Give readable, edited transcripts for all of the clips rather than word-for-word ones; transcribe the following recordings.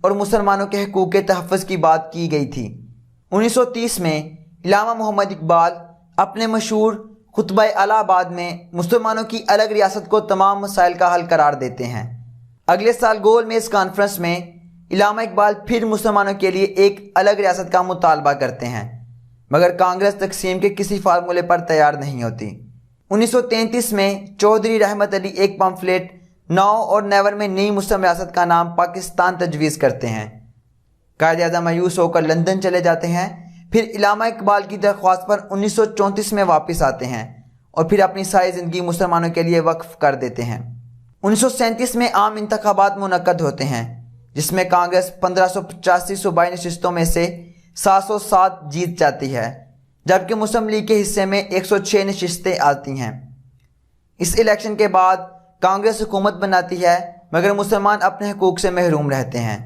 اور مسلمانوں کے حقوق کے تحفظ کی بات کی گئی تھی۔ 1930 میں علامہ محمد اقبال اپنے مشہور خطبہ الہ آباد میں مسلمانوں کی الگ ریاست کو تمام مسائل کا حل قرار دیتے ہیں۔ اگلے سال گول میز کانفرنس میں علامہ اقبال پھر مسلمانوں کے لیے ایک الگ ریاست کا مطالبہ کرتے ہیں، مگر کانگریس تقسیم کے کسی فارمولے پر تیار نہیں ہوتی۔ 1933 میں چودھری رحمت علی ایک پمفلیٹ ناؤ اور نیور میں نئی مسلم ریاست کا نام پاکستان تجویز کرتے ہیں۔ قائد اعظم مایوس ہو کر لندن چلے جاتے ہیں، پھر علامہ اقبال کی درخواست پر 1934 میں واپس آتے ہیں اور پھر اپنی ساری زندگی مسلمانوں کے لیے وقف کر دیتے ہیں۔ 1937 میں عام انتخابات منعقد ہوتے ہیں، جس میں کانگریس 1585 صوبائی نشستوں میں سے 707 جیت جاتی ہے، جبکہ مسلم لیگ کے حصے میں 106 نشستیں آتی ہیں۔ اس الیکشن کے بعد کانگریس حکومت بناتی ہے، مگر مسلمان اپنے حقوق سے محروم رہتے ہیں۔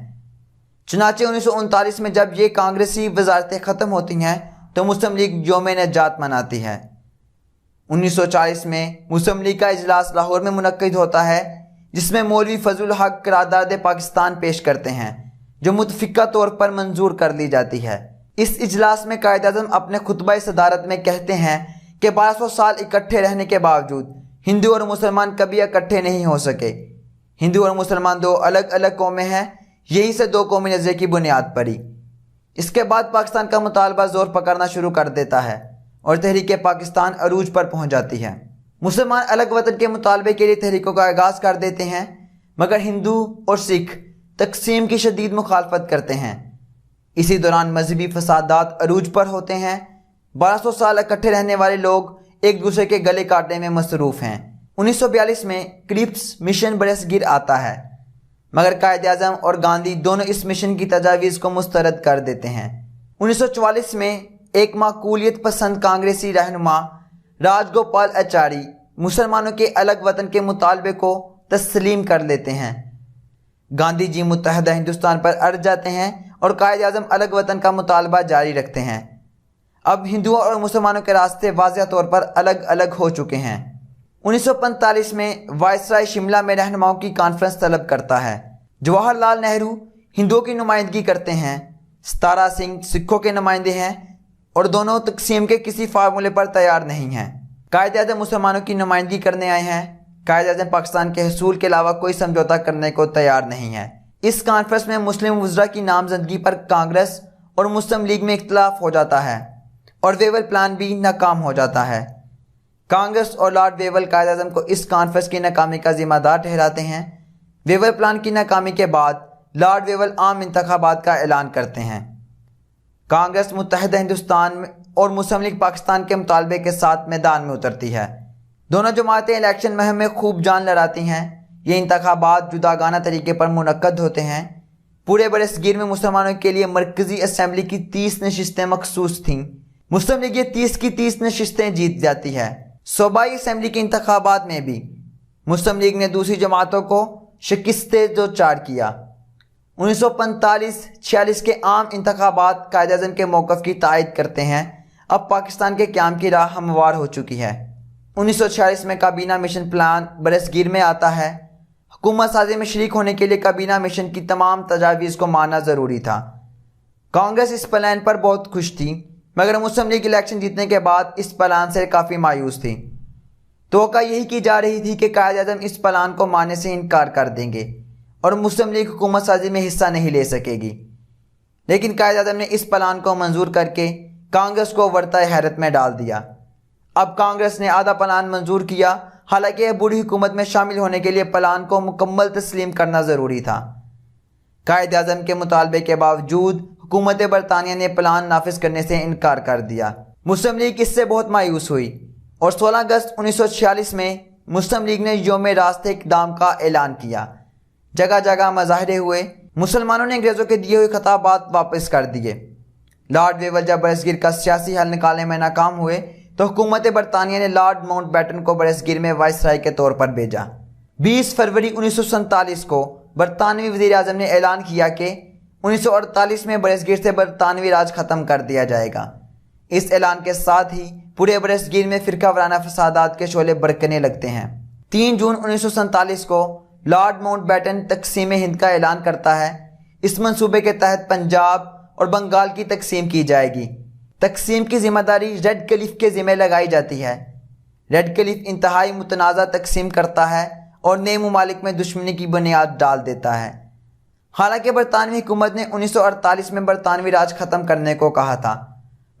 چنانچہ 1939 میں جب یہ کانگریسی وزارتیں ختم ہوتی ہیں تو مسلم لیگ یوم نجات مناتی ہے۔ 1940 میں مسلم لیگ کا اجلاس لاہور میں منعقد ہوتا ہے، جس میں مولوی فضل الحق قرارداد پاکستان پیش کرتے ہیں، جو متفقہ طور پر منظور کر لی جاتی ہے۔ اس اجلاس میں قائد اعظم اپنے خطبہ صدارت میں کہتے ہیں کہ 1200 سال اکٹھے رہنے کے باوجود ہندو اور مسلمان کبھی اکٹھے نہیں ہو سکے۔ ہندو اور مسلمان دو الگ الگ قومیں ہیں، یہی سے دو قومی نظریے کی بنیاد پڑی۔ اس کے بعد پاکستان کا مطالبہ زور پکڑنا شروع کر دیتا ہے اور تحریک پاکستان عروج پر پہنچ جاتی ہے۔ مسلمان الگ وطن کے مطالبے کے لیے تحریکوں کا آغاز کر دیتے ہیں، مگر ہندو اور سکھ تقسیم کی شدید مخالفت کرتے ہیں۔ اسی دوران مذہبی فسادات عروج پر ہوتے ہیں۔ 1200 سال اکٹھے رہنے والے لوگ ایک دوسرے کے گلے کاٹنے میں مصروف ہیں۔ 1942 میں کرپس مشن برصغیر آتا ہے، مگر قائد اعظم اور گاندھی دونوں اس مشن کی تجاویز کو مسترد کر دیتے ہیں۔ 1944 میں ایک معقولیت پسند کانگریسی رہنما راج گوپال اچاری مسلمانوں کے الگ وطن کے مطالبے کو تسلیم کر لیتے ہیں۔ گاندھی جی متحدہ ہندوستان پر اڑ جاتے ہیں اور قائد اعظم الگ وطن کا مطالبہ جاری رکھتے ہیں۔ اب ہندوؤں اور مسلمانوں کے راستے واضح طور پر الگ الگ ہو چکے ہیں۔ 1945 میں وائسرائے شملہ میں رہنماؤں کی کانفرنس طلب کرتا ہے۔ جواہر لال نہرو ہندوؤں کی نمائندگی کرتے ہیں، ستارا سنگھ سکھوں کے نمائندے ہیں اور دونوں تقسیم کے کسی فارمولے پر تیار نہیں ہیں۔ قائد اعظم مسلمانوں کی نمائندگی کرنے آئے ہیں۔ قائد اعظم پاکستان کے حصول کے علاوہ کوئی سمجھوتہ کرنے کو تیار نہیں ہے۔ اس کانفرنس میں مسلم وزراء کی نامزدگی پر کانگریس اور مسلم لیگ میں اختلاف ہو جاتا ہے اور ویول پلان بھی ناکام ہو جاتا ہے۔ کانگریس اور لارڈ ویول قائد اعظم کو اس کانفرنس کی ناکامی کا ذمہ دار ٹھہراتے ہیں۔ ویول پلان کی ناکامی کے بعد لارڈ ویول عام انتخابات کا اعلان کرتے ہیں۔ کانگریس متحدہ ہندوستان اور مسلم لیگ پاکستان کے مطالبے کے ساتھ میدان میں اترتی ہے۔ دونوں جماعتیں الیکشن مہم میں خوب جان لڑاتی ہیں۔ یہ انتخابات جداگانہ طریقے پر منعقد ہوتے ہیں۔ پورے برصغیر میں مسلمانوں کے لیے مرکزی اسمبلی کی 30 نشستیں مخصوص تھیں۔ مسلم لیگ یہ 30 کی 30 نشستیں جیت جاتی ہے۔ صوبائی اسمبلی کے انتخابات میں بھی مسلم لیگ نے دوسری جماعتوں کو شکستیں دوچار کیا۔ 1945-46 کے عام انتخابات قائد اعظم کے موقف کی تائید کرتے ہیں۔ اب پاکستان کے قیام کی راہ ہموار ہو چکی ہے۔ 1946 میں کابینہ مشن پلان برصغیر میں آتا ہے۔ حکومت سازی میں شریک ہونے کے لیے کابینہ مشن کی تمام تجاویز کو ماننا ضروری تھا۔ کانگریس اس پلان پر بہت خوش تھی، مگر مسلم لیگ الیکشن جیتنے کے بعد اس پلان سے کافی مایوس تھی۔ توقع یہی کی جا رہی تھی کہ قائد اعظم اس پلان کو ماننے سے انکار کر دیں گے اور مسلم لیگ حکومت سازی میں حصہ نہیں لے سکے گی، لیکن قائد اعظم نے اس پلان کو منظور کر کے کانگریس کو ورطہ حیرت میں ڈال دیا۔ اب کانگریس نے آدھا پلان منظور کیا، حالانکہ بوڑھی حکومت میں شامل ہونے کے لیے پلان کو مکمل تسلیم کرنا ضروری تھا۔ قائد اعظم کے مطالبے کے باوجود حکومت برطانیہ نے پلان نافذ کرنے سے انکار کر دیا۔ مسلم لیگ اس سے بہت مایوس ہوئی اور 16 اگست 1946 میں مسلم لیگ نے یوم راست اقدام کا اعلان کیا۔ جگہ جگہ مظاہرے ہوئے۔ مسلمانوں نے انگریزوں کے دیے ہوئے خطابات واپس کر دیے۔ لارڈ ویول جب برصغیر کا سیاسی حل نکالنے میں ناکام ہوئے تو حکومت برطانیہ نے لارڈ ماؤنٹ بیٹن کو برصغیر میں وائسرائے کے طور پر بھیجا۔ 20 فروری 1947 کو برطانوی وزیر اعظم نے اعلان کیا کہ 1948 میں برصغیر سے برطانوی راج ختم کر دیا جائے گا۔ اس اعلان کے ساتھ ہی پورے برصغیر میں فرقہ وارانہ فسادات کے شعلے بھڑکنے لگتے ہیں۔ 3 جون 1947 کو لارڈ ماؤنٹ بیٹن تقسیم ہند کا اعلان کرتا ہے۔ اس منصوبے کے تحت پنجاب اور بنگال کی تقسیم کی جائے گی۔ تقسیم کی ذمہ داری ریڈ کلف کے ذمہ لگائی جاتی ہے۔ ریڈ کلف انتہائی متنازع تقسیم کرتا ہے اور نئے ممالک میں دشمنی کی بنیاد ڈال دیتا ہے۔ حالانکہ برطانوی حکومت نے 1948 میں برطانوی راج ختم کرنے کو کہا تھا،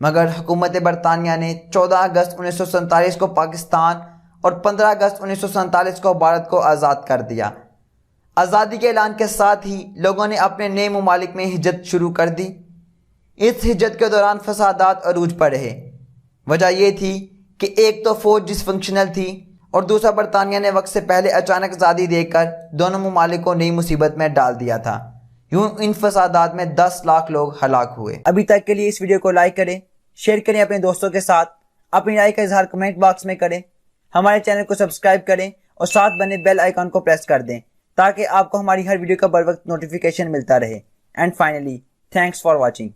مگر حکومت برطانیہ نے 14 اگست 1947 کو پاکستان اور 15 اگست 1947 کو بھارت کو آزاد کر دیا۔ آزادی کے اعلان کے ساتھ ہی لوگوں نے اپنے نئے ممالک میں ہجرت شروع کر دی۔ اس ہجرت کے دوران فسادات عروج پر رہے۔ وجہ یہ تھی کہ ایک تو فوج ڈس فنکشنل تھی اور دوسرا برطانیہ نے وقت سے پہلے اچانک آزادی دے کر دونوں ممالک کو نئی مصیبت میں ڈال دیا تھا۔ یوں ان فسادات میں 10 لاکھ لوگ ہلاک ہوئے۔ ابھی تک کے لیے اس ویڈیو کو لائک کریں، شیئر کریں اپنے دوستوں کے ساتھ، اپنی رائے کا اظہار کمنٹ باکس میں کریں، ہمارے چینل کو سبسکرائب کریں اور ساتھ بنے بیل آئیکن کو پریس کر دیں تاکہ آپ کو ہماری ہر ویڈیو کا بر وقت نوٹیفیکیشن ملتا رہے۔ And finally, thanks for watching.